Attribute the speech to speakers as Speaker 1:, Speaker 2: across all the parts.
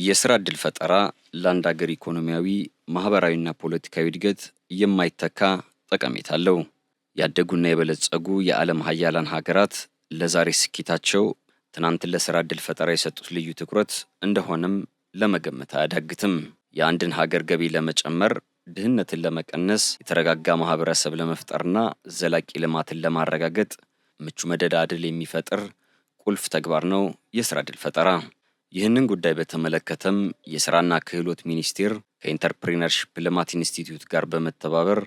Speaker 1: የስራ ዕድል ፈጠራ ለአንድ ሀገር ኢኮኖሚያዊ፣ ማህበራዊና ፖለቲካዊ እድገት የማይተካ ጠቀሜታ አለው። ያደጉና የበለጸጉ የዓለም ሀያላን ሀገራት ለዛሬ ስኬታቸው ትናንትን ለስራ ዕድል ፈጠራ የሰጡት ልዩ ትኩረት እንደሆነም ለመገመት አያዳግትም። የአንድን ሀገር ገቢ ለመጨመር፣ ድህነትን ለመቀነስ፣ የተረጋጋ ማህበረሰብ ለመፍጠርና ዘላቂ ልማትን ለማረጋገጥ ምቹ መደላድል የሚፈጥር ቁልፍ ተግባር ነው የስራ ዕድል ፈጠራ። ይህንን ጉዳይ በተመለከተም የስራና ክህሎት ሚኒስቴር ከኢንተርፕሪነርሺፕ ልማት ኢንስቲትዩት ጋር በመተባበር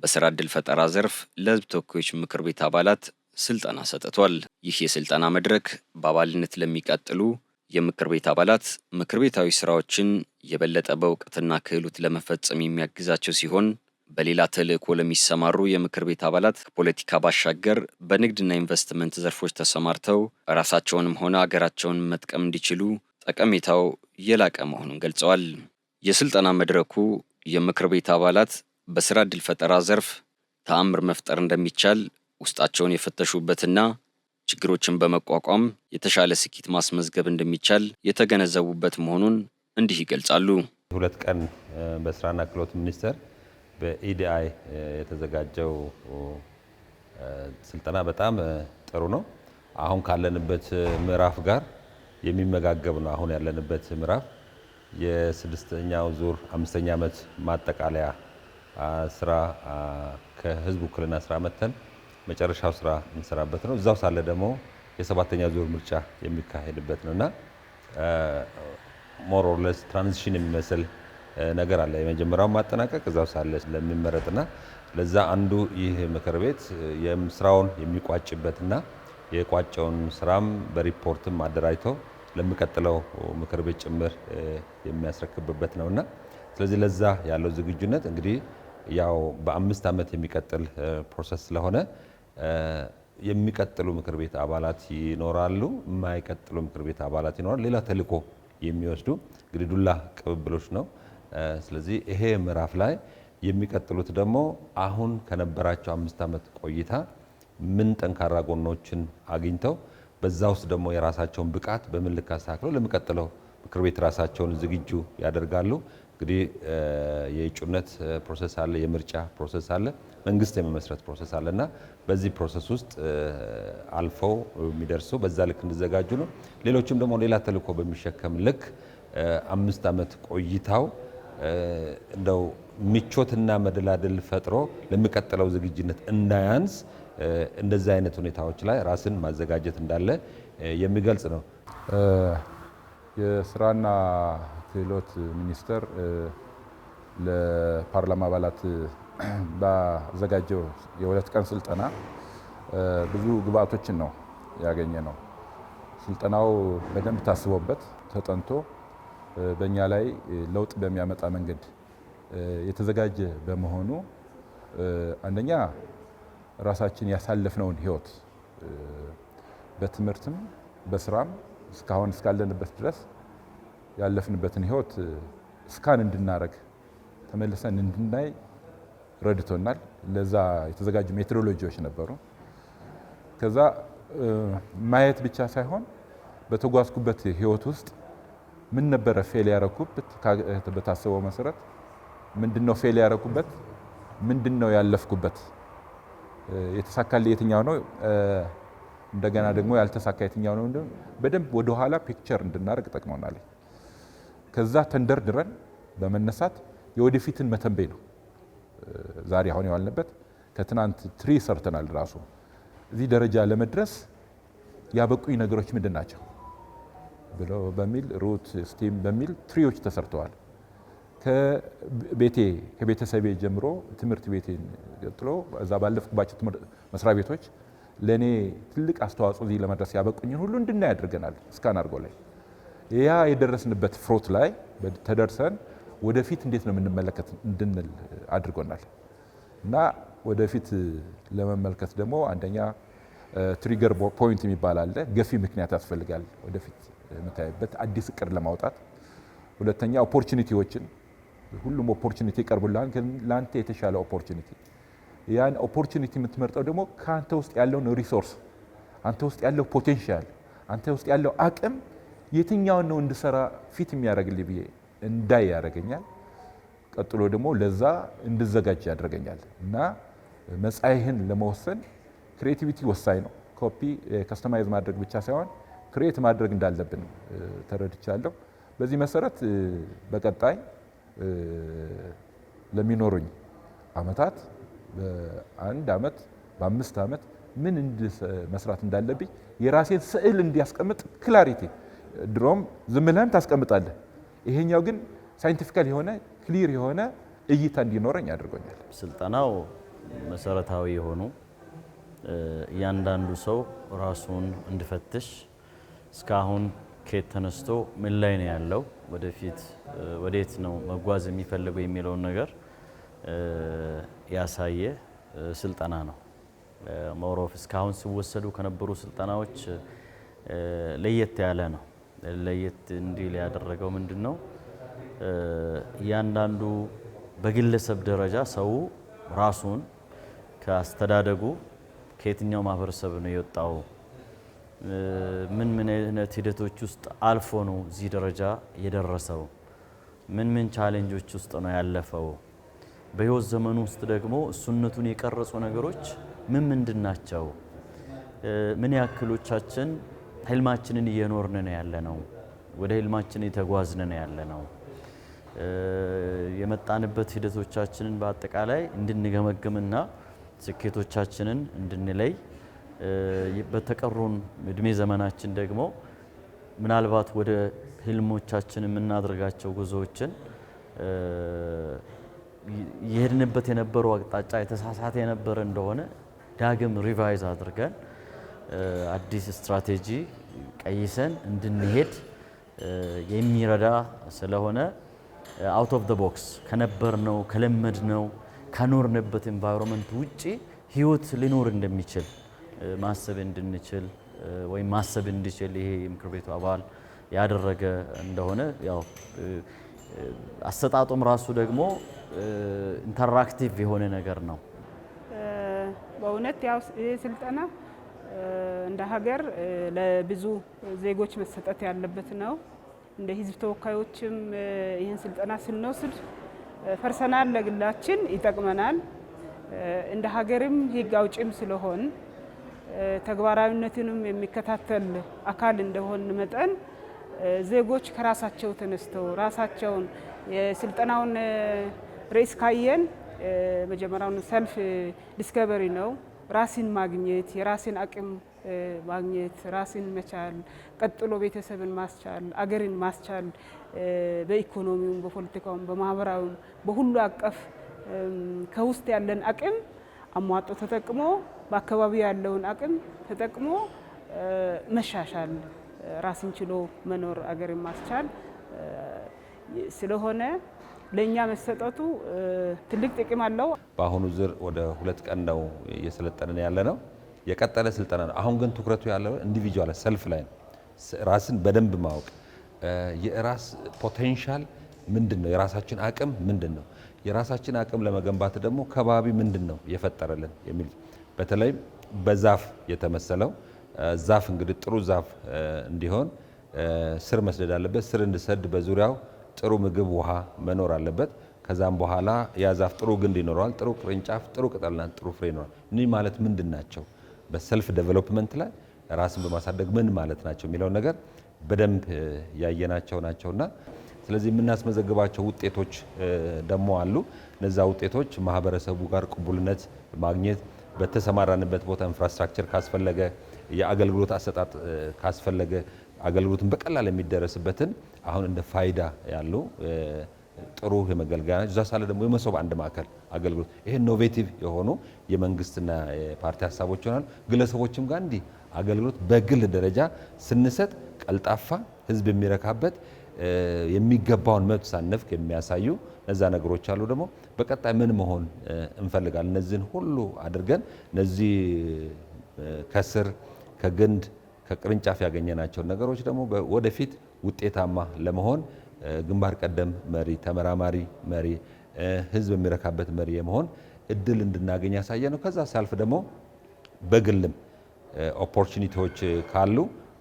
Speaker 1: በስራ ዕድል ፈጠራ ዘርፍ ለህዝብ ተወካዮች ምክር ቤት አባላት ስልጠና ሰጥቷል። ይህ የስልጠና መድረክ በአባልነት ለሚቀጥሉ የምክር ቤት አባላት ምክር ቤታዊ ስራዎችን የበለጠ በእውቀትና ክህሎት ለመፈጸም የሚያግዛቸው ሲሆን፣ በሌላ ተልእኮ ለሚሰማሩ የምክር ቤት አባላት ከፖለቲካ ባሻገር በንግድና ኢንቨስትመንት ዘርፎች ተሰማርተው ራሳቸውንም ሆነ ሀገራቸውን መጥቀም እንዲችሉ ጠቀሜታው የላቀ መሆኑን ገልጸዋል። የስልጠና መድረኩ የምክር ቤት አባላት በስራ ዕድል ፈጠራ ዘርፍ ተአምር መፍጠር እንደሚቻል ውስጣቸውን የፈተሹበትና ችግሮችን በመቋቋም የተሻለ ስኬት ማስመዝገብ እንደሚቻል የተገነዘቡበት መሆኑን እንዲህ ይገልጻሉ።
Speaker 2: 2 ቀን በስራና ክህሎት ሚኒስቴር በኢዲአይ የተዘጋጀው ስልጠና በጣም ጥሩ ነው። አሁን ካለንበት ምዕራፍ ጋር የሚመጋገብ ነው። አሁን ያለንበት ምዕራፍ የ6ኛው ዙር 5ኛ ዓመት ማጠቃለያ ስራ ከህዝብ ውክልና ስራ መተን መጨረሻው ስራ እንሰራበት ነው። እዛው ሳለ ደግሞ የ7ኛ ዙር ምርጫ የሚካሄድበት ነውና ሞር ኦር ለስ ትራንዚሽን የሚመስል ነገር አለ። የመጀመሪያው ማጠናቀቅ እዛው ሳለ ለሚመረጥና ለዛ አንዱ ይህ ምክር ቤት የስራውን የሚቋጭበትና የቋጨውን ስራም በሪፖርትም አደራጅቶ ለሚቀጥለው ምክር ቤት ጭምር የሚያስረክብበት ነውና ስለዚህ ለዛ ያለው ዝግጁነት እንግዲህ ያው በ5 ዓመት የሚቀጥል ፕሮሰስ ስለሆነ የሚቀጥሉ ምክር ቤት አባላት ይኖራሉ፣ የማይቀጥሉ ምክር ቤት አባላት ይኖራሉ። ሌላ ተልእኮ የሚወስዱ እንግዲህ ዱላ ቅብብሎች ነው። ስለዚህ ይሄ ምዕራፍ ላይ የሚቀጥሉት ደግሞ አሁን ከነበራቸው 5 ዓመት ቆይታ ምን ጠንካራ ጎኖችን አግኝተው በዛ ውስጥ ደግሞ የራሳቸውን ብቃት በምን ልክ አስተካክለው ለሚቀጥለው ምክር ቤት ራሳቸውን ዝግጁ ያደርጋሉ። እንግዲህ የእጩነት ፕሮሰስ አለ፣ የምርጫ ፕሮሰስ አለ፣ መንግስት የመመስረት ፕሮሰስ አለና በዚህ ፕሮሰስ ውስጥ አልፈው የሚደርሱ በዛ ልክ እንዲዘጋጁ ነው። ሌሎችም ደግሞ ሌላ ተልእኮ በሚሸከም ልክ 5 ዓመት ቆይታው እንደው ምቾትና መደላደል ፈጥሮ ለሚቀጥለው ዝግጁነት እንዳያንስ እንደዚህ አይነት ሁኔታዎች ላይ ራስን ማዘጋጀት እንዳለ የሚገልጽ ነው።
Speaker 3: የስራና ክህሎት ሚኒስቴር ለፓርላማ አባላት ባዘጋጀው የ2 ቀን ስልጠና ብዙ ግብአቶችን ነው ያገኘ ነው። ስልጠናው በደንብ ታስቦበት ተጠንቶ በእኛ ላይ ለውጥ በሚያመጣ መንገድ የተዘጋጀ በመሆኑ አንደኛ ራሳችን ያሳለፍነውን ህይወት በትምህርትም በስራም እስካሁን እስካለንበት ድረስ ያለፍንበትን ህይወት ስካን እንድናረግ ተመልሰን እንድናይ ረድቶናል። ለዛ የተዘጋጁ ሜትሮሎጂዎች ነበሩ። ከዛ ማየት ብቻ ሳይሆን በተጓዝኩበት ህይወት ውስጥ ምን ነበረ ፌል ያረኩበት በታሰበው መሰረት ምንድነው ፌል ያረኩበት፣ ምንድነው ያለፍኩበት፣ የተሳካልኝ የትኛው ነው፣ እንደገና ደግሞ ያልተሳካ የትኛው ነው፣ በደንብ ወደ ኋላ ፒክቸር እንድናደርግ ጠቅሞናል። ከዛ ተንደርድረን በመነሳት የወደፊትን መተንበይ ነው። ዛሬ አሁን ያልንበት ከትናንት ትሪ ሰርተናል። ራሱ እዚህ ደረጃ ለመድረስ ያበቁኝ ነገሮች ምንድናቸው ብሎ በሚል ሩት ስቲም በሚል ትሪዎች ተሰርተዋል። ከቤተሰቤ ጀምሮ ትምህርት ቤቴን ቀጥሎ እዛ ባለፍኩባቸው መስሪያ ቤቶች ለኔ ትልቅ አስተዋጽኦ እዚህ ለመድረስ ያበቁኝን ሁሉ እንድናይ ያደርገናል። ስካን አድርጎ ላይ ያ የደረስንበት ፍሮት ላይ ተደርሰን ወደፊት እንዴት ነው የምንመለከት እንድንል አድርጎናል። እና ወደፊት ለመመልከት ደግሞ አንደኛ ትሪገር ፖይንት የሚባል አለ። ገፊ ምክንያት ያስፈልጋል ወደፊት የምታይበት አዲስ እቅድ ለማውጣት። ሁለተኛ ኦፖርቹኒቲዎችን፣ ሁሉም ኦፖርቹኒቲ ይቀርቡልሃል፣ ግን ላንተ የተሻለ ኦፖርቹኒቲ፣ ያን ኦፖርቹኒቲ የምትመርጠው ደግሞ ካንተ ውስጥ ያለውን ሪሶርስ፣ አንተ ውስጥ ያለው ፖቴንሻል፣ አንተ ውስጥ ያለው አቅም የትኛውን ነው እንድሰራ ፊት የሚያደርግልኝ ብዬ እንዳይ ያደርገኛል። ቀጥሎ ደግሞ ለዛ እንድዘጋጅ ያደርገኛል እና መጻኢህን ለመወሰን ክሬቲቪቲ ወሳኝ ነው። ኮፒ ከስተማይዝ ማድረግ ብቻ ሳይሆን ክሬት ማድረግ እንዳለብን ተረድቻለሁ። በዚህ መሰረት በቀጣይ ለሚኖሩኝ አመታት በ1 አመት በ5 አመት ምን መስራት እንዳለብኝ የራሴን ስዕል እንዲያስቀምጥ ክላሪቲ። ድሮም ዝም ብለህም ታስቀምጣለህ፣ ይሄኛው ግን ሳይንቲፊካል የሆነ ክሊር የሆነ እይታ እንዲኖረኝ አድርጎኛል።
Speaker 4: ስልጠናው መሰረታዊ የሆኑ እያንዳንዱ ሰው ራሱን እንዲፈትሽ እስካሁን ከየት ተነስቶ ምን ላይ ነው ያለው፣ ወደፊት ወዴት ነው መጓዝ የሚፈልገው የሚለውን ነገር ያሳየ ስልጠና ነው። ሞሮፍ እስካሁን ሲወሰዱ ከነበሩ ስልጠናዎች ለየት ያለ ነው። ለየት እንዲል ያደረገው ምንድነው? እያንዳንዱ በግለሰብ ደረጃ ሰው ራሱን ከአስተዳደጉ ከየትኛው ማህበረሰብ ነው የወጣው፣ ምን አይነት ሂደቶች ውስጥ አልፎ ነው እዚህ ደረጃ የደረሰው፣ ምን ቻሌንጆች ውስጥ ነው ያለፈው፣ በህይወት ዘመኑ ውስጥ ደግሞ እሱነቱን የቀረጹ ነገሮች ምንድን ናቸው፣ ምን ያክሎቻችን ህልማችንን እየኖርን ነው ያለነው፣ ወደ ህልማችን የተጓዝን ነው ያለነው፣ የመጣንበት ሂደቶቻችንን በአጠቃላይ እንድንገመግምና ስኬቶቻችንን እንድንለይ በተቀሩን እድሜ ዘመናችን ደግሞ ምናልባት ወደ ህልሞቻችን የምናደርጋቸው ጉዞዎችን የሄድንበት የነበረው አቅጣጫ የተሳሳተ የነበረ እንደሆነ ዳግም ሪቫይዝ አድርገን አዲስ ስትራቴጂ ቀይሰን እንድንሄድ የሚረዳ ስለሆነ አውት ኦፍ ዘ ቦክስ ከነበርነው ከለመድነው ከኖርንበት ኤንቫይሮንመንት ውጪ ህይወት ሊኖር እንደሚችል ማሰብ እንድንችል ወይም ማሰብ እንድችል ይሄ የምክር ቤቱ አባል ያደረገ እንደሆነ ያው አሰጣጡም ራሱ ደግሞ ኢንተራክቲቭ የሆነ ነገር ነው።
Speaker 5: በእውነት ያው ይሄ ስልጠና እንደ ሀገር ለብዙ ዜጎች መሰጠት ያለበት ነው። እንደ ህዝብ ተወካዮችም ይህን ስልጠና ስንወስድ ፐርሰናል ለግላችን ይጠቅመናል። እንደ ሀገርም ህግ አውጪም ስለሆን ተግባራዊነትንም የሚከታተል አካል እንደሆን መጠን ዜጎች ከራሳቸው ተነስተው ራሳቸውን የስልጠናውን ርዕስ ካየን መጀመሪያውን ሰልፍ ዲስከቨሪ ነው። ራስን ማግኘት፣ የራስን አቅም ማግኘት፣ ራስን መቻል፣ ቀጥሎ ቤተሰብን ማስቻል፣ አገርን ማስቻል፣ በኢኮኖሚውም በፖለቲካውም በማህበራዊም በሁሉ አቀፍ ከውስጥ ያለን አቅም አሟጦ ተጠቅሞ በአካባቢው ያለውን አቅም ተጠቅሞ መሻሻል፣ ራስን ችሎ መኖር፣ አገርን ማስቻል ስለሆነ ለኛ መሰጠቱ ትልቅ ጥቅም አለው።
Speaker 2: በአሁኑ ዙር ወደ 2 ቀን ነው እየሰለጠንን ያለ ነው። የቀጠለ ስልጠና ነው። አሁን ግን ትኩረቱ ያለው ኢንዲቪጁዋል ሰልፍ ላይ ነው። ራስን በደንብ ማወቅ፣ የራስ ፖቴንሻል ምንድነው፣ የራሳችን አቅም ምንድነው፣ የራሳችን አቅም ለመገንባት ደግሞ ከባቢ ምንድነው የፈጠረልን የሚል በተለይ በዛፍ የተመሰለው ዛፍ እንግዲህ ጥሩ ዛፍ እንዲሆን ስር መስደድ አለበት። ስር እንዲሰድ በዙሪያው ጥሩ ምግብ፣ ውሃ መኖር አለበት። ከዛም በኋላ ያ ዛፍ ጥሩ ግንድ ይኖረዋል፣ ጥሩ ቅርንጫፍ፣ ጥሩ ቅጠልና ጥሩ ፍሬ ይኖራል። እነዚህ ማለት ምንድን ናቸው? በሰልፍ ዴቨሎፕመንት ላይ ራስን በማሳደግ ምን ማለት ናቸው የሚለው ነገር በደንብ ያየናቸው ናቸውና ስለዚህ የምናስመዘግባቸው ውጤቶች ደግሞ አሉ። እነዛ ውጤቶች ማህበረሰቡ ጋር ቅቡልነት ማግኘት፣ በተሰማራንበት ቦታ ኢንፍራስትራክቸር ካስፈለገ፣ የአገልግሎት አሰጣጥ ካስፈለገ አገልግሎትን በቀላል የሚደረስበትን አሁን እንደ ፋይዳ ያሉ ጥሩ የመገልገያ እዛ ሳለ ደግሞ የመሶብ አንድ ማዕከል አገልግሎት ይሄ ኢኖቬቲቭ የሆኑ የመንግስትና የፓርቲ ሀሳቦች ይሆናል። ግለሰቦችም ጋር እንዲህ አገልግሎት በግል ደረጃ ስንሰጥ ቀልጣፋ ህዝብ የሚረካበት የሚገባውን መብት ሳንነፍቅ የሚያሳዩ እነዛ ነገሮች አሉ። ደግሞ በቀጣይ ምን መሆን እንፈልጋለን? እነዚህን ሁሉ አድርገን እነዚህ ከስር ከግንድ ከቅርንጫፍ ያገኘናቸውን ነገሮች ደግሞ ወደፊት ውጤታማ ለመሆን ግንባር ቀደም መሪ፣ ተመራማሪ መሪ፣ ህዝብ የሚረካበት መሪ የመሆን እድል እንድናገኝ ያሳየ ነው። ከዛ ሳልፍ ደግሞ በግልም ኦፖርቹኒቲዎች ካሉ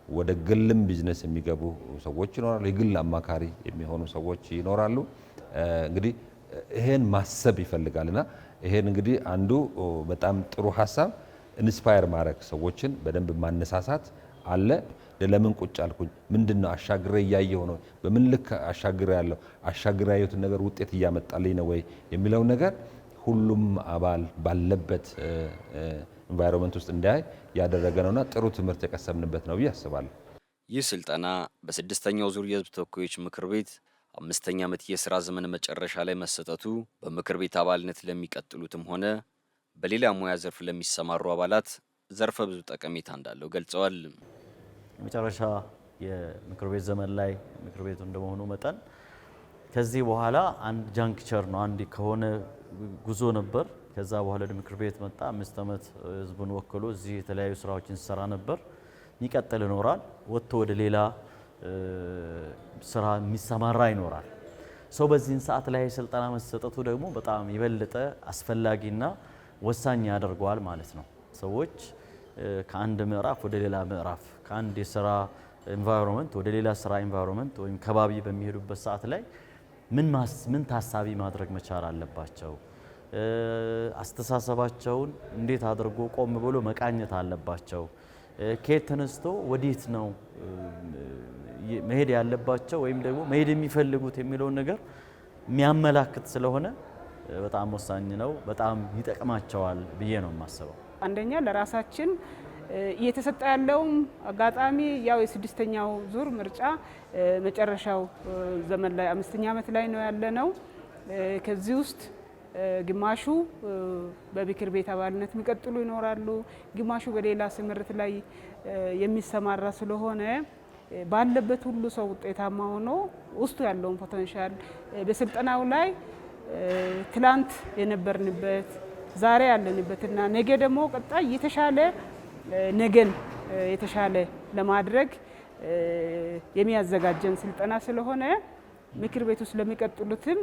Speaker 2: ወደ ግልም ቢዝነስ የሚገቡ ሰዎች ይኖራሉ። የግል አማካሪ የሚሆኑ ሰዎች ይኖራሉ። እንግዲህ ይሄን ማሰብ ይፈልጋልና ይሄን እንግዲህ አንዱ በጣም ጥሩ ሀሳብ ኢንስፓየር ማድረግ ሰዎችን በደንብ ማነሳሳት አለ። ለምን ቁጭ አልኩኝ? ምንድነው አሻግሬ እያየሁ ነው? በምን ልክ አሻግሬ ያለው አሻግሬ ያየሁትን ነገር ውጤት እያመጣልኝ ነው ወይ የሚለው ነገር ሁሉም አባል ባለበት ኢንቫይሮንመንት ውስጥ እንዳይ ያደረገ ነውና ጥሩ ትምህርት የቀሰምንበት ነው ብዬ አስባለሁ።
Speaker 1: ይህ ስልጠና በስድስተኛው ዙር የህዝብ ተወካዮች ምክር ቤት 5ኛ ዓመት የሥራ ዘመን መጨረሻ ላይ መሰጠቱ በምክር ቤት አባልነት ለሚቀጥሉትም ሆነ በሌላ ሙያ ዘርፍ ለሚሰማሩ አባላት ዘርፈ ብዙ ጠቀሜታ እንዳለው ገልጸዋል።
Speaker 4: የመጨረሻ የምክር ቤት ዘመን ላይ ምክር ቤቱ እንደመሆኑ መጠን ከዚህ በኋላ አንድ ጃንክቸር ነው። አንድ ከሆነ ጉዞ ነበር። ከዛ በኋላ ወደ ምክር ቤት መጣ። 5 ዓመት ህዝቡን ወክሎ እዚህ የተለያዩ ስራዎችን ሲሰራ ነበር። ይቀጥል ይኖራል። ወጥቶ ወደ ሌላ ስራ የሚሰማራ ይኖራል። ሰው በዚህን ሰዓት ላይ ስልጠና መሰጠቱ ደግሞ በጣም የበለጠ አስፈላጊና ወሳኝ ያደርገዋል ማለት ነው። ሰዎች ከአንድ ምዕራፍ ወደ ሌላ ምዕራፍ ከአንድ የስራ ኤንቫይሮንመንት ወደ ሌላ ስራ ኤንቫይሮንመንት ወይም ከባቢ በሚሄዱበት ሰዓት ላይ ምን ታሳቢ ማድረግ መቻል አለባቸው? አስተሳሰባቸውን እንዴት አድርጎ ቆም ብሎ መቃኘት አለባቸው? ከየት ተነስቶ ወዴት ነው መሄድ ያለባቸው ወይም ደግሞ መሄድ የሚፈልጉት የሚለውን ነገር የሚያመላክት ስለሆነ በጣም ወሳኝ ነው። በጣም ይጠቅማቸዋል ብዬ ነው የማስበው።
Speaker 5: አንደኛ ለራሳችን እየተሰጠ ያለውም አጋጣሚ ያው የስድስተኛው ዙር ምርጫ መጨረሻው ዘመን ላይ 5ኛ ዓመት ላይ ነው ያለነው። ከዚህ ውስጥ ግማሹ በምክር ቤት አባልነት የሚቀጥሉ ይኖራሉ፣ ግማሹ በሌላ ስምርት ላይ የሚሰማራ ስለሆነ ባለበት ሁሉ ሰው ውጤታማ ሆኖ ውስጡ ያለውን ፖቴንሻል በስልጠናው ላይ ትላንት የነበርንበት ዛሬ ያለንበትና ነገ ደግሞ ቀጣይ የተሻለ ነገን የተሻለ ለማድረግ የሚያዘጋጀን ስልጠና ስለሆነ ምክር ቤቱ ስለሚቀጥሉትም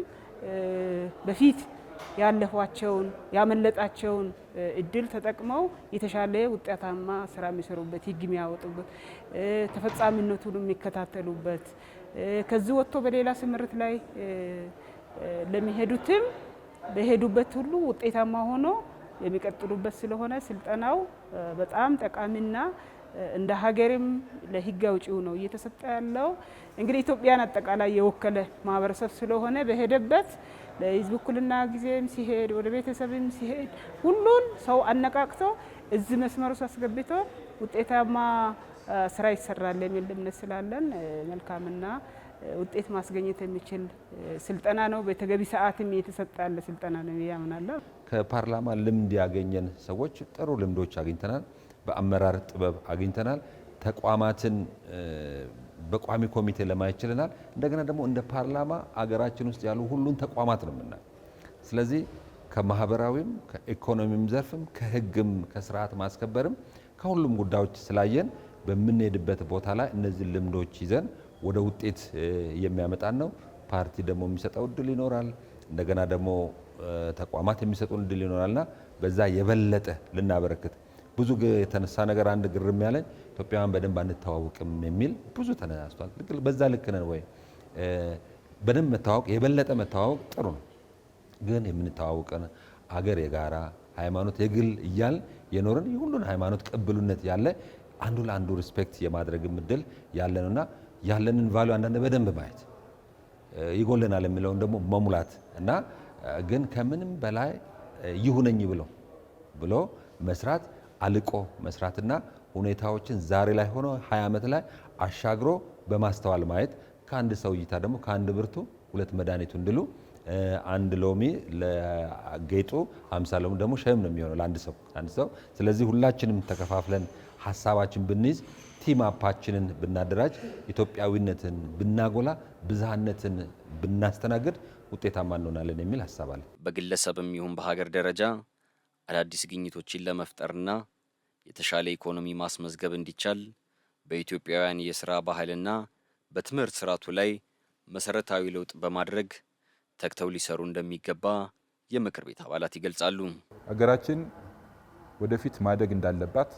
Speaker 5: በፊት ያለፏቸውን ያመለጣቸውን እድል ተጠቅመው የተሻለ ውጤታማ ስራ የሚሰሩበት፣ ህግ የሚያወጡበት፣ ተፈጻሚነቱን የሚከታተሉበት ከዚህ ወጥቶ በሌላ ስምርት ላይ ለሚሄዱትም በሄዱበት ሁሉ ውጤታማ ሆኖ የሚቀጥሉበት ስለሆነ ስልጠናው በጣም ጠቃሚና እንደ ሀገርም ለህግ አውጪው ነው እየተሰጠ ያለው። እንግዲህ ኢትዮጵያን አጠቃላይ የወከለ ማህበረሰብ ስለሆነ በሄደበት ለህዝብ እኩልና ጊዜም ሲሄድ ወደ ቤተሰብም ሲሄድ ሁሉን ሰው አነቃቅቶ እዚህ መስመር ውስጥ አስገብቶ ውጤታማ ስራ ይሰራል የሚል እምነት ስላለን መልካምና ውጤት ማስገኘት የሚችል ስልጠና ነው። በተገቢ ሰዓትም እየተሰጠ ያለ ስልጠና ነው ያምናለሁ።
Speaker 2: ከፓርላማ ልምድ ያገኘን ሰዎች ጥሩ ልምዶች አግኝተናል። በአመራር ጥበብ አግኝተናል። ተቋማትን በቋሚ ኮሚቴ ለማየት ችለናል። እንደገና ደግሞ እንደ ፓርላማ አገራችን ውስጥ ያሉ ሁሉን ተቋማት ነው የምናየው። ስለዚህ ከማህበራዊም ከኢኮኖሚም ዘርፍም ከህግም ከስርዓት ማስከበርም ከሁሉም ጉዳዮች ስላየን በምንሄድበት ቦታ ላይ እነዚህ ልምዶች ይዘን ወደ ውጤት የሚያመጣን ነው። ፓርቲ ደግሞ የሚሰጠው እድል ይኖራል። እንደገና ደግሞ ተቋማት የሚሰጡን እድል ይኖራልና በዛ የበለጠ ልናበረክት ብዙ የተነሳ ነገር አንድ ግርም ያለኝ ኢትዮጵያውያን በደንብ አንተዋወቅም የሚል ብዙ ተነስቷል። በዛ ልክ ነን ወይ? በደንብ መተዋወቅ የበለጠ መተዋወቅ ጥሩ ነው። ግን የምንተዋወቀን አገር የጋራ ሃይማኖት የግል እያል የኖርን የሁሉን ሃይማኖት ቅብሉነት ያለ አንዱ ለአንዱ ሪስፔክት የማድረግ እድል ያለንና ያለንን ቫልዩ አንዳንድ በደንብ ማየት ይጎለናል የሚለውን ደግሞ መሙላት እና ግን ከምንም በላይ ይሁነኝ ብሎ መስራት አልቆ መስራትና ሁኔታዎችን ዛሬ ላይ ሆኖ 20 ዓመት ላይ አሻግሮ በማስተዋል ማየት ከአንድ ሰው እይታ ደግሞ ከአንድ ብርቱ ሁለት መድኃኒቱ እንድሉ አንድ ሎሚ ለጌጡ 50 ሎሚ ደግሞ ሸም ነው የሚሆነው ለአንድ ሰው። ስለዚህ ሁላችንም ተከፋፍለን ሀሳባችን ብንይዝ ቲም አፓችንን ብናደራጅ ኢትዮጵያዊነትን ብናጎላ ብዝሃነትን ብናስተናግድ ውጤታማ እንሆናለን የሚል ሀሳብ አለ።
Speaker 1: በግለሰብም ይሁን በሀገር ደረጃ አዳዲስ ግኝቶችን ለመፍጠርና የተሻለ ኢኮኖሚ ማስመዝገብ እንዲቻል በኢትዮጵያውያን የሥራ ባህልና በትምህርት ስርዓቱ ላይ መሰረታዊ ለውጥ በማድረግ ተግተው ሊሰሩ እንደሚገባ የምክር ቤት አባላት ይገልጻሉ።
Speaker 3: ሀገራችን ወደፊት ማደግ እንዳለባት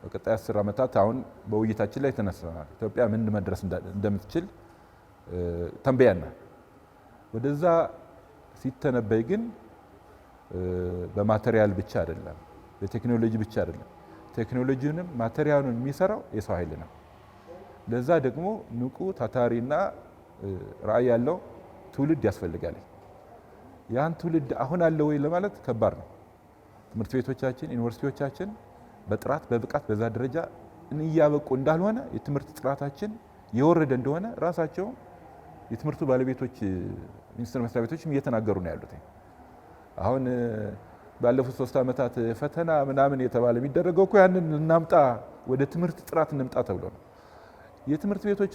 Speaker 3: በቀጣይ 10 ዓመታት አሁን በውይይታችን ላይ ተነስተናል። ኢትዮጵያ ምን መድረስ እንደምትችል ተንበያና ወደዛ ሲተነበይ ግን በማቴሪያል ብቻ አይደለም፣ በቴክኖሎጂ ብቻ አይደለም። ቴክኖሎጂውንም ማቴሪያሉን የሚሰራው የሰው ኃይል ነው። ለዛ ደግሞ ንቁ ታታሪና ራዕይ ያለው ትውልድ ያስፈልጋል። ያን ትውልድ አሁን አለ ወይ ለማለት ከባድ ነው። ትምህርት ቤቶቻችን፣ ዩኒቨርሲቲዎቻችን በጥራት በብቃት በዛ ደረጃ እያበቁ እንዳልሆነ የትምህርት ጥራታችን የወረደ እንደሆነ ራሳቸው የትምህርቱ ባለቤቶች ሚኒስቴር መስሪያ ቤቶችም እየተናገሩ ነው ያሉት። አሁን ባለፉት 3 ዓመታት ፈተና ምናምን የተባለ የሚደረገው እኮ ያንን እናምጣ ወደ ትምህርት ጥራት እንምጣ ተብሎ ነው። የትምህርት ቤቶች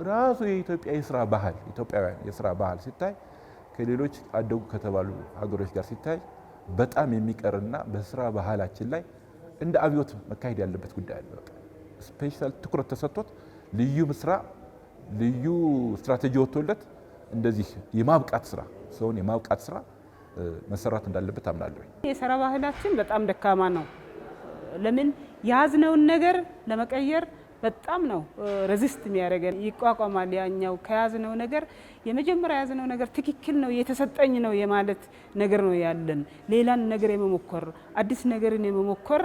Speaker 3: ራሱ የኢትዮጵያ የስራ ባህል ኢትዮጵያውያን የስራ ባህል ሲታይ ከሌሎች አደጉ ከተባሉ ሀገሮች ጋር ሲታይ በጣም የሚቀርና በስራ ባህላችን ላይ እንደ አብዮት መካሄድ ያለበት ጉዳይ አለ። በቃ ስፔሻል ትኩረት ተሰጥቶት ልዩ ስትራቴጂ ወጥቶለት እንደዚህ የማብቃት ስራ ሰውን የማብቃት ስራ መሰራት እንዳለበት አምናለሁ።
Speaker 5: የስራ ባህላችን በጣም ደካማ ነው። ለምን ያዝነውን ነገር ለመቀየር በጣም ነው ሬዚስት የሚያደርገን፣ ይቋቋማል። ያኛው ከያዝነው ነገር የመጀመሪያ ያዝነው ነገር ትክክል ነው የተሰጠኝ ነው የማለት ነገር ነው ያለን። ሌላን ነገር የመሞከር አዲስ ነገርን የመሞከር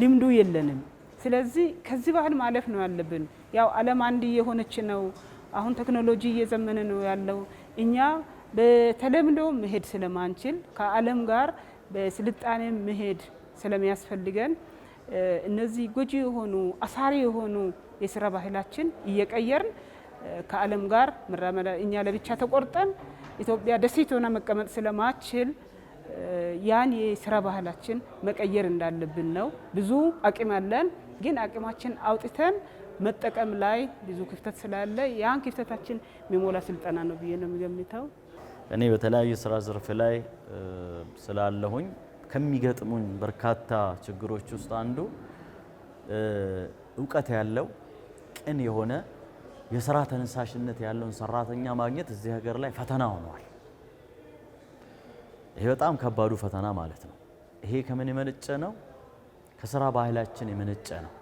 Speaker 5: ልምዱ የለንም። ስለዚህ ከዚህ ባህል ማለፍ ነው ያለብን። ያው ዓለም አንድ የሆነች ነው። አሁን ቴክኖሎጂ እየዘመነ ነው ያለው። እኛ በተለምዶ መሄድ ስለማንችል ከዓለም ጋር በስልጣኔ መሄድ ስለሚያስፈልገን እነዚህ ጎጂ የሆኑ አሳሪ የሆኑ የስራ ባህላችን እየቀየርን ከዓለም ጋር መራመድ እኛ ለብቻ ተቆርጠን ኢትዮጵያ ደሴት ሆና መቀመጥ ስለማችል ያን የስራ ባህላችን መቀየር እንዳለብን ነው። ብዙ አቅም አለን፣ ግን አቅማችን አውጥተን መጠቀም ላይ ብዙ ክፍተት ስላለ ያን ክፍተታችን የሚሞላ ስልጠና ነው ብዬ ነው የሚገምተው።
Speaker 4: እኔ በተለያዩ ስራ ዘርፍ ላይ ስላለሁኝ ከሚገጥሙኝ በርካታ ችግሮች ውስጥ አንዱ እውቀት ያለው ቅን የሆነ የስራ ተነሳሽነት ያለውን ሰራተኛ ማግኘት እዚህ ሀገር ላይ ፈተና ሆኗል። ይሄ በጣም ከባዱ ፈተና ማለት ነው። ይሄ ከምን የመነጨ ነው? ከስራ ባህላችን የመነጨ ነው።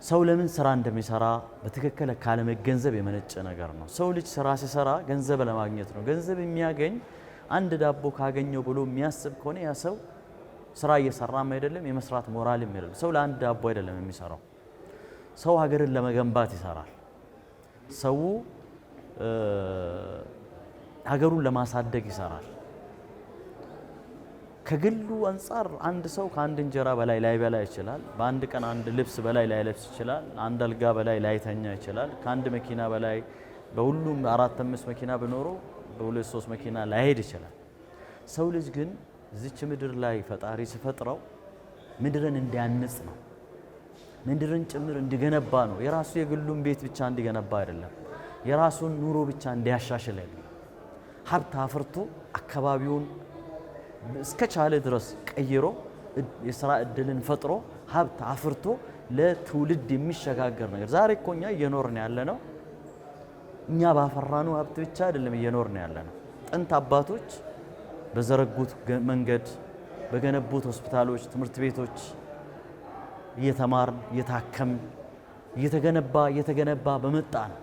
Speaker 4: ሰው ለምን ስራ እንደሚሰራ በትክክል ካለመገንዘብ የመነጨ ነገር ነው። ሰው ልጅ ስራ ሲሰራ ገንዘብ ለማግኘት ነው። ገንዘብ የሚያገኝ አንድ ዳቦ ካገኘው ብሎ የሚያስብ ከሆነ ያ ሰው ስራ እየሰራም አይደለም፣ የመስራት ሞራልም አይደለም። ሰው ለአንድ ዳቦ አይደለም የሚሰራው። ሰው ሀገርን ለመገንባት ይሰራል። ሰው ሀገሩን ለማሳደግ ይሰራል። ከግሉ አንጻር አንድ ሰው ከአንድ እንጀራ በላይ ላይበላ ይችላል። በአንድ ቀን አንድ ልብስ በላይ ላይለብስ ይችላል። አንድ አልጋ በላይ ላይተኛ ይችላል። ከአንድ መኪና በላይ በሁሉም 4-5 መኪና ቢኖረው በ2-3 መኪና ላይሄድ ይችላል። ሰው ልጅ ግን እዚች ምድር ላይ ፈጣሪ ሲፈጥረው ምድርን እንዲያንጽ ነው። ምድርን ጭምር እንዲገነባ ነው። የራሱ የግሉን ቤት ብቻ እንዲገነባ አይደለም። የራሱን ኑሮ ብቻ እንዲያሻሽል አይደለም። ሀብት አፍርቶ አካባቢውን እስከቻለ ድረስ ቀይሮ የስራ እድልን ፈጥሮ ሀብት አፍርቶ ለትውልድ የሚሸጋገር ነገር። ዛሬ እኮ እኛ እየኖርን ያለ ነው። እኛ ባፈራነው ሀብት ብቻ አይደለም እየኖርን ያለ ነው። ጥንት አባቶች በዘረጉት መንገድ በገነቡት ሆስፒታሎች፣ ትምህርት ቤቶች እየተማርን እየታከምን እየተገነባ በመጣ ነው።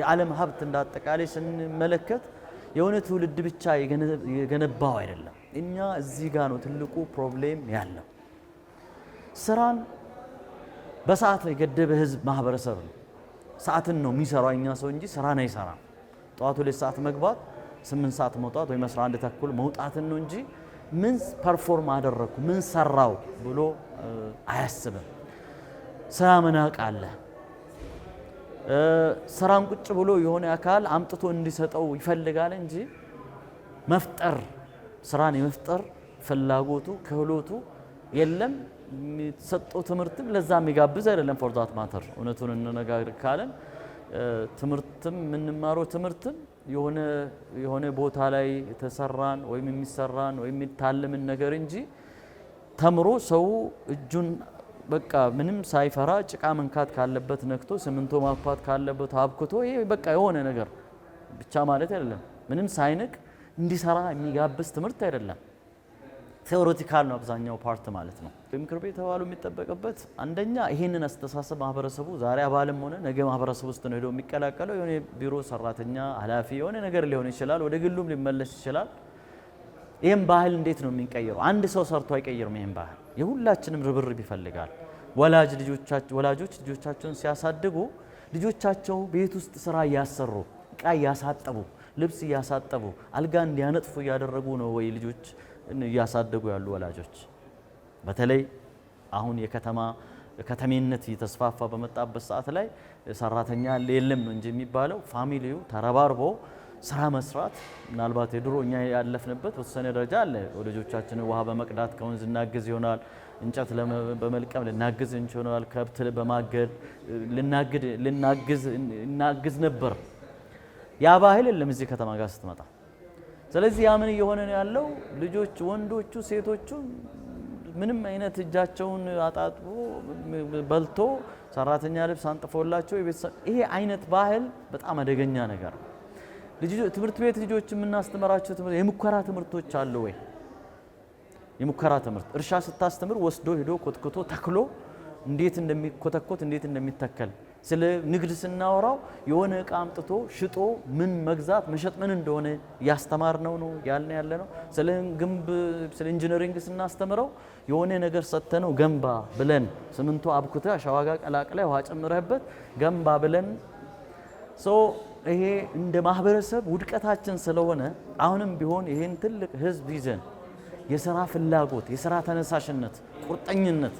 Speaker 4: የዓለም ሀብት እንዳጠቃላይ ስንመለከት የሆነ ትውልድ ብቻ የገነባው አይደለም። እኛ እዚህ ጋር ነው ትልቁ ፕሮብሌም ያለው። ስራን በሰዓት የገደበ ህዝብ ማህበረሰብ ነው። ሰዓትን ነው የሚሰራው እኛ ሰው እንጂ ስራን አይሰራም። ጠዋት 2 ሰዓት መግባት 8 ሰዓት መውጣት ወይም 11 ተኩል መውጣትን ነው እንጂ ምን ፐርፎርም አደረኩ ምን ሰራው ብሎ አያስብም። ስራ መናቅ አለ። ስራን ቁጭ ብሎ የሆነ አካል አምጥቶ እንዲሰጠው ይፈልጋል እንጂ መፍጠር ስራን የመፍጠር ፍላጎቱ ክህሎቱ የለም። የሚሰጠው ትምህርትም ለዛ የሚጋብዝ አይደለም። ፎር ዛት ማተር እውነቱን እንነጋገር ካለን ትምህርትም የምንማረው ትምህርትም የሆነ ቦታ ላይ የተሰራን ወይም የሚሰራን ወይም የሚታለምን ነገር እንጂ ተምሮ ሰው እጁን በቃ ምንም ሳይፈራ ጭቃ መንካት ካለበት ነክቶ ሲሚንቶ ማብኳት ካለበት አብክቶ ይሄ በቃ የሆነ ነገር ብቻ ማለት አይደለም። ምንም ሳይንቅ እንዲሰራ የሚጋብዝ ትምህርት አይደለም። ቴዎሬቲካል ነው አብዛኛው ፓርት ማለት ነው። በምክር ቤት አባሉ የሚጠበቅበት አንደኛ ይሄንን አስተሳሰብ ማህበረሰቡ ዛሬ አባልም ሆነ ነገ ማህበረሰቡ ውስጥ ነው ሄዶ የሚቀላቀለው የሆነ ቢሮ ሰራተኛ ኃላፊ የሆነ ነገር ሊሆን ይችላል፣ ወደ ግሉም ሊመለስ ይችላል። ይሄን ባህል እንዴት ነው የሚቀየረው? አንድ ሰው ሰርቶ አይቀየርም። ይሄን ባህል የሁላችንም ርብርብ ይፈልጋል። ወላጆች ልጆቻቸውን ሲያሳድጉ ልጆቻቸው ቤት ውስጥ ስራ እያሰሩ እቃ እያሳጠቡ ልብስ እያሳጠቡ አልጋ እንዲያነጥፉ እያደረጉ ነው ወይ ልጆች እያሳደጉ ያሉ ወላጆች? በተለይ አሁን ከተሜነት እየተስፋፋ በመጣበት ሰዓት ላይ ሰራተኛ የለም ነው እንጂ የሚባለው ፋሚሊው ተረባርቦ ስራ መስራት ምናልባት የድሮ እኛ ያለፍንበት ወሰነ ደረጃ አለ። ልጆቻችንን ውሃ በመቅዳት ከወንዝ እናግዝ ይሆናል፣ እንጨት በመልቀም ልናግዝ እንችላል፣ ከብት በማገድ ልናግዝ ነበር። ያ ባህል የለም እዚህ ከተማ ጋር ስትመጣ። ስለዚህ ያ ምን እየሆነ ነው ያለው? ልጆች ወንዶቹ ሴቶቹ ምንም አይነት እጃቸውን አጣጥቦ በልቶ ሰራተኛ ልብስ አንጥፎላቸው የቤተሰብ ይሄ አይነት ባህል በጣም አደገኛ ነገር ነው። ትምህርት ቤት ልጆች የምናስተምራቸው የሙከራ ትምህርቶች አሉ ወይ? የሙከራ ትምህርት እርሻ ስታስተምር ወስዶ ሄዶ ኮትኮቶ ተክሎ እንዴት እንደሚኮተኮት እንዴት እንደሚተከል ስለ ንግድ ስናወራው የሆነ እቃ አምጥቶ ሽጦ ምን መግዛት መሸጥ ምን እንደሆነ ያስተማርነው ነው ያልን ያለ ነው። ስለ ኢንጂነሪንግ ስናስተምረው የሆነ ነገር ሰተነው ገንባ ብለን ስምንቶ አብኩተ አሸዋጋ ቀላቅለ ውሃ ጨምረህበት ገንባ ብለን ይሄ እንደ ማህበረሰብ ውድቀታችን ስለሆነ አሁንም ቢሆን ይሄን ትልቅ ህዝብ ይዘን የሥራ ፍላጎት፣ የሥራ ተነሳሽነት፣ ቁርጠኝነት፣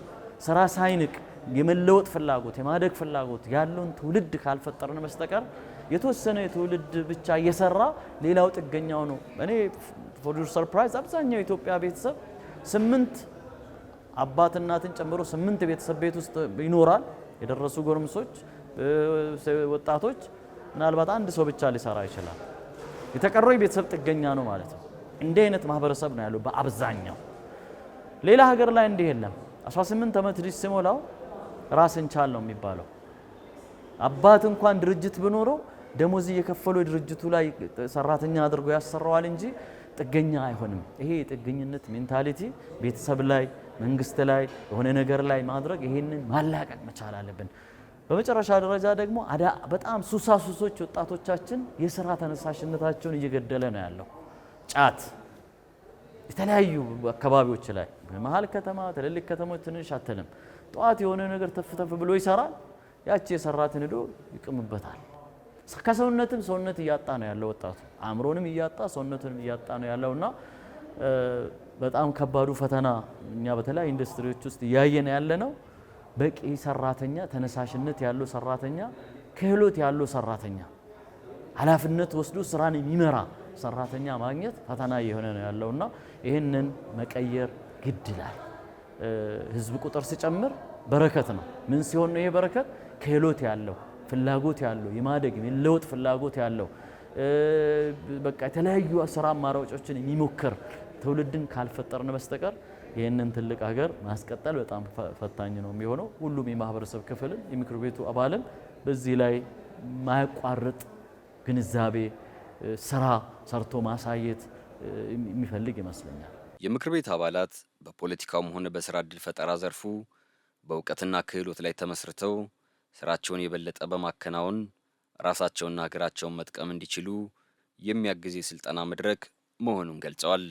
Speaker 4: ስራ ሳይንቅ የመለወጥ ፍላጎት፣ የማደግ ፍላጎት ያለውን ትውልድ ካልፈጠርን በስተቀር የተወሰነ የትውልድ ብቻ እየሰራ ሌላው ጥገኛው ነው። እኔ ፎር ዩር ሰርፕራይዝ አብዛኛው ኢትዮጵያ ቤተሰብ 8 አባት እናትን ጨምሮ 8 ቤተሰብ ቤት ውስጥ ይኖራል። የደረሱ ጎረምሶች፣ ወጣቶች ምናልባት አንድ ሰው ብቻ ሊሰራ ይችላል። የተቀረው የቤተሰብ ጥገኛ ነው ማለት ነው። እንዲህ አይነት ማህበረሰብ ነው ያለው በአብዛኛው። ሌላ ሀገር ላይ እንዲህ የለም። 18 ዓመት ልጅ ሲሞላው ራስን ቻል ነው የሚባለው። አባት እንኳን ድርጅት ቢኖረው ደሞዝ እየከፈሉ ድርጅቱ ላይ ሰራተኛ አድርጎ ያሰራዋል እንጂ ጥገኛ አይሆንም። ይሄ የጥገኝነት ሜንታሊቲ ቤተሰብ ላይ መንግስት ላይ የሆነ ነገር ላይ ማድረግ ይሄንን ማላቀቅ መቻል አለብን። በመጨረሻ ደረጃ ደግሞ በጣም ሱሶች ወጣቶቻችን የሥራ ተነሳሽነታቸውን እየገደለ ነው ያለው። ጫት የተለያዩ አካባቢዎች ላይ መሀል ከተማ ትልልቅ ከተሞች ትንሽ አትልም። ጧት የሆነ ነገር ተፍተፍ ብሎ ይሰራል። ያቺ የሰራትን ሄዶ ይቅምበታል። ከሰውነትም ሰውነት እያጣ ነው ያለው ወጣቱ። አእምሮንም እያጣ ሰውነቱንም እያጣ ነው ያለውና በጣም ከባዱ ፈተና እኛ በተለያዩ ኢንዱስትሪዎች ውስጥ እያየን ያለ ነው። በቂ ሰራተኛ፣ ተነሳሽነት ያለው ሰራተኛ፣ ክህሎት ያለው ሰራተኛ፣ ኃላፊነት ወስዶ ስራን የሚመራ ሰራተኛ ማግኘት ፈተና የሆነ ነው ያለውና ይሄንን መቀየር ግድ ይላል። ህዝብ ቁጥር ሲጨምር በረከት ነው። ምን ሲሆን ነው ይሄ በረከት? ክህሎት ያለው ፍላጎት ያለው የማደግ የለውጥ ፍላጎት ያለው በቃ የተለያዩ ስራ አማራጮችን የሚሞክር ትውልድን ካልፈጠርን በስተቀር ይሄንን ትልቅ ሀገር ማስቀጠል በጣም ፈታኝ ነው የሚሆነው። ሁሉም የማህበረሰብ ክፍልም የምክር ቤቱ አባልም በዚህ ላይ ማያቋርጥ ግንዛቤ ስራ ሰርቶ ማሳየት የሚፈልግ ይመስለኛል።
Speaker 1: የምክር ቤት አባላት በፖለቲካውም ሆነ በስራ ዕድል ፈጠራ ዘርፉ በእውቀትና ክህሎት ላይ ተመስርተው ስራቸውን የበለጠ በማከናወን ራሳቸውንና ሀገራቸውን መጥቀም እንዲችሉ የሚያግዝ የስልጠና መድረክ መሆኑን ገልጸዋል።